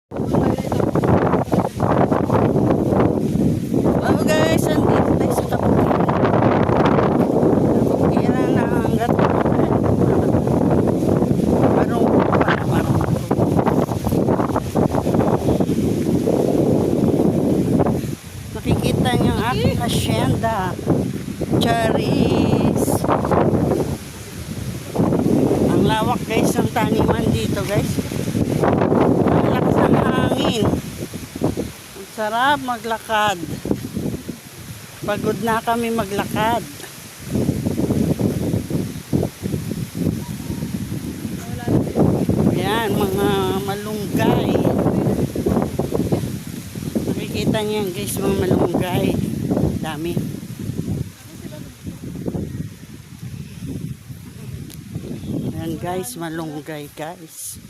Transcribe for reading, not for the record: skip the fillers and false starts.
Hello guys, andito tayo sa Kabukiran. Kabukiran na hanggat parang nakikita niyo ang aking hacienda. Charis. Ang lawak guys ng taniman dito guys. Ang lakas ng hangin. Ang sarap maglakad. Pagod na kami maglakad. Ayan, mga malunggay. Nakikita niyo yan guys, mga malunggay. Dami. Ayan guys, malunggay guys.